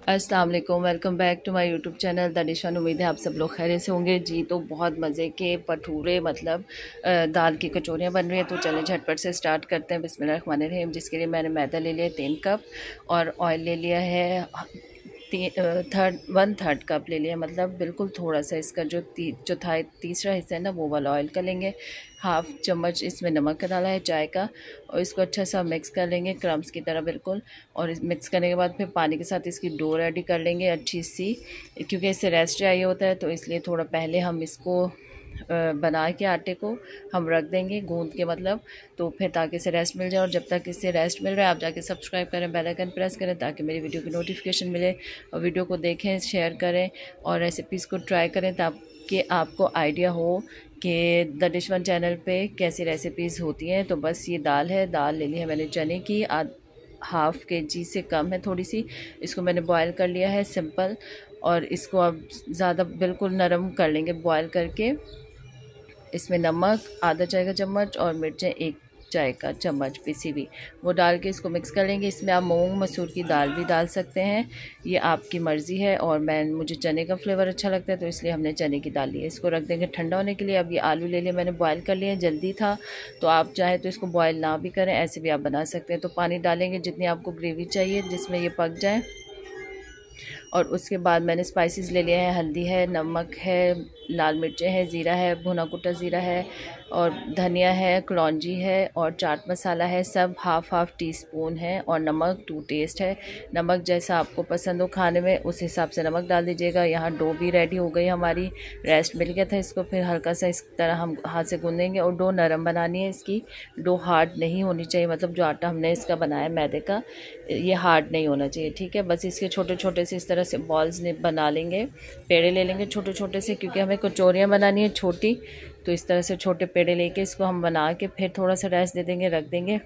अस्सलाम वालेकुम, welcome back to my YouTube channel The Dish One. उम्मीद है आप सब लोग खैरियत से होंगे जी। तो बहुत मज़े के भटूरे मतलब दाल की कचौरियाँ बन रही हैं, तो चलें झटपट से स्टार्ट करते हैं। बिस्मिल्लाहिर्रहमानिर्रहीम। जिसके लिए मैंने मैदा ले लिया 3 कप और ऑयल ले लिया है 1/3 कप ले लिया, मतलब बिल्कुल थोड़ा सा। इसका जो चौथाई तीसरा हिस्सा है ना, वो वाला ऑयल का लेंगे। हाफ़ चम्मच इसमें नमक का डाला है चाय का, और इसको अच्छा सा मिक्स कर लेंगे क्रम्स की तरह बिल्कुल। और मिक्स करने के बाद फिर पानी के साथ इसकी डो रेडी कर लेंगे अच्छी सी, क्योंकि इससे रेस्ट चाहिए होता है, तो इसलिए थोड़ा पहले हम इसको बना के आटे को हम रख देंगे गूंद के, मतलब तो फिर ताकि इसे रेस्ट मिल जाए। और जब तक इससे रेस्ट मिल रहा है आप जाके सब्सक्राइब करें, बेल आइकन प्रेस करें ताकि मेरी वीडियो की नोटिफिकेशन मिले। और वीडियो को देखें, शेयर करें और रेसिपीज़ को ट्राई करें ताकि आपको आइडिया हो कि द डिश वन चैनल पे कैसी रेसिपीज़ होती हैं। तो बस ये दाल है, दाल ले ली है मैंने चने की, हाफ़ kg से कम है थोड़ी सी। इसको मैंने बॉयल कर लिया है सिंपल, और इसको अब ज़्यादा बिल्कुल नरम कर लेंगे बॉयल करके। इसमें नमक आधा चाय का चम्मच और मिर्चें 1 चाय का चम्मच पिसी हुई, वो डाल के इसको मिक्स कर लेंगे। इसमें आप मूंग मसूर की दाल भी डाल सकते हैं, ये आपकी मर्ज़ी है। और मुझे चने का फ्लेवर अच्छा लगता है, तो इसलिए हमने चने की दाल ली है। इसको रख देंगे ठंडा होने के लिए। अब ये आलू ले लिए मैंने, बॉयल कर लिए, जल्दी था तो आप चाहे तो इसको बॉयल ना भी करें, ऐसे भी आप बना सकते हैं। तो पानी डालेंगे जितनी आपको ग्रेवी चाहिए, जिसमें ये पक जाए। और उसके बाद मैंने स्पाइसेस ले लिए हैं, हल्दी है, नमक है, लाल मिर्चें हैं, ज़ीरा है, भुना कुटा ज़ीरा है, और धनिया है, कलौंजी है, और चाट मसाला है, सब हाफ़ टी-स्पून है। और नमक टू टेस्ट है। नमक जैसा आपको पसंद हो खाने में उस हिसाब से नमक डाल दीजिएगा। यहाँ डो भी रेडी हो गई हमारी, रेस्ट मिल गया था। इसको फिर हल्का सा इस तरह हम हाथ से गूँधेंगे। और डो नरम बनानी है इसकी, डो हार्ड नहीं होनी चाहिए, मतलब जो आटा हमने इसका बनाया मैदे का, ये हार्ड नहीं होना चाहिए, ठीक है। बस इसके छोटे छोटे से इस तरह से बॉल्स बना लेंगे, पेड़े ले लेंगे छोटे छोटे से, क्योंकि हमें कचौरियाँ बनानी है छोटी। तो इस तरह से छोटे पेड़े लेके इसको हम बना के फिर थोड़ा सा रेस्ट दे देंगे, रख देंगे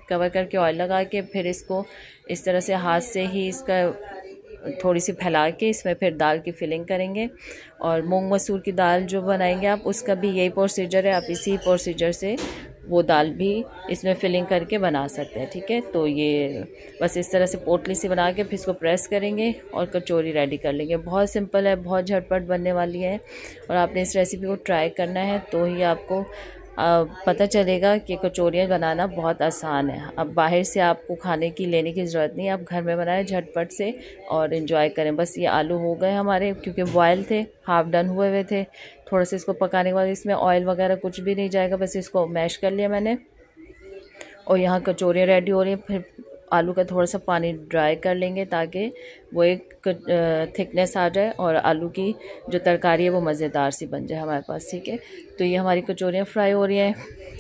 कवर करके ऑयल लगा के। फिर इसको इस तरह से हाथ से ही इसका थोड़ी सी फैला के इसमें फिर दाल की फिलिंग करेंगे। और मूंग मसूर की दाल जो बनाएंगे आप, उसका भी यही प्रोसीजर है, आप इसी प्रोसीजर से वो दाल भी इसमें फिलिंग करके बना सकते हैं, ठीक है। तो ये बस इस तरह से पोटली से बना के फिर इसको प्रेस करेंगे और कचौरी रेडी कर लेंगे। बहुत सिंपल है, बहुत झटपट बनने वाली है, और आपने इस रेसिपी को ट्राई करना है तो ही आपको पता चलेगा कि कचौरियाँ बनाना बहुत आसान है। अब बाहर से आपको खाने की लेने की ज़रूरत नहीं, आप घर में बनाएं झटपट से और इन्जॉय करें। बस ये आलू हो गए हमारे, क्योंकि बॉयल थे, हाफ़ डन हुए थे। थोड़ा सा इसको पकाने के बाद इसमें ऑयल वगैरह कुछ भी नहीं जाएगा, बस इसको मैश कर लिया मैंने। और यहाँ कचौरियाँ रेडी हो रही हैं। फिर आलू का थोड़ा सा पानी ड्राई कर लेंगे ताकि वो एक थिकनेस आ जाए और आलू की जो तरकारी है वो मज़ेदार सी बन जाए हमारे पास, ठीक है। तो ये हमारी कचौरियाँ फ्राई हो रही हैं।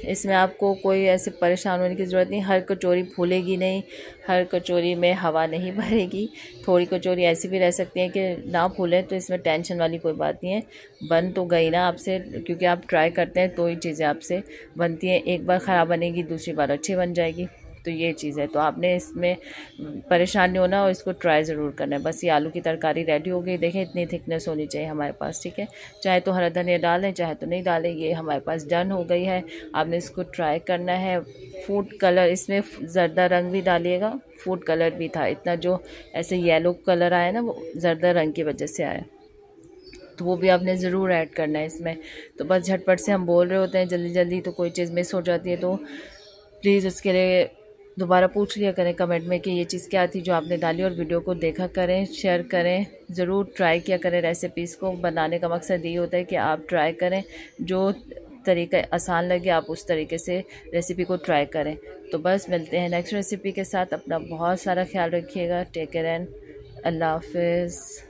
इसमें आपको कोई ऐसे परेशान होने की ज़रूरत नहीं, हर कचौरी फूलेगी नहीं, हर कचौरी में हवा नहीं भरेगी। थोड़ी कचौरी ऐसी भी रह सकती हैं कि ना फूलें, तो इसमें टेंशन वाली कोई बात नहीं है। बन तो गई ना आपसे, क्योंकि आप ट्राई करते हैं तो ही चीज़ें आपसे बनती हैं। एक बार ख़राब बनेगी, दूसरी बार अच्छी बन जाएगी, तो ये चीज़ है। तो आपने इसमें परेशान नहीं होना और इसको ट्राई ज़रूर करना है। बस ये आलू की तरकारी रेडी हो गई, देखें इतनी थिकनेस होनी चाहिए हमारे पास, ठीक है। चाहे तो हरा धनिया डालें, चाहे तो नहीं डालें, ये हमारे पास डन हो गई है। आपने इसको ट्राई करना है। फूड कलर इसमें ज़र्दा रंग भी डालिएगा, फूड कलर भी था, इतना जो ऐसे येलो कलर आया ना वो ज़र्दा रंग की वजह से आया, तो वो भी आपने ज़रूर ऐड करना है इसमें। तो बस झटपट से हम बोल रहे होते हैं जल्दी जल्दी, तो कोई चीज़ मिस हो जाती है, तो प्लीज़ उसके लिए दोबारा पूछ लिया करें कमेंट में कि ये चीज़ क्या थी जो आपने डाली। और वीडियो को देखा करें, शेयर करें, ज़रूर ट्राई किया करें रेसिपीज़ को। बनाने का मकसद ये होता है कि आप ट्राई करें, जो तरीका आसान लगे आप उस तरीके से रेसिपी को ट्राई करें। तो बस मिलते हैं नेक्स्ट रेसिपी के साथ। अपना बहुत सारा ख्याल रखिएगा। टेक केयर एंड अल्लाह हाफिज़।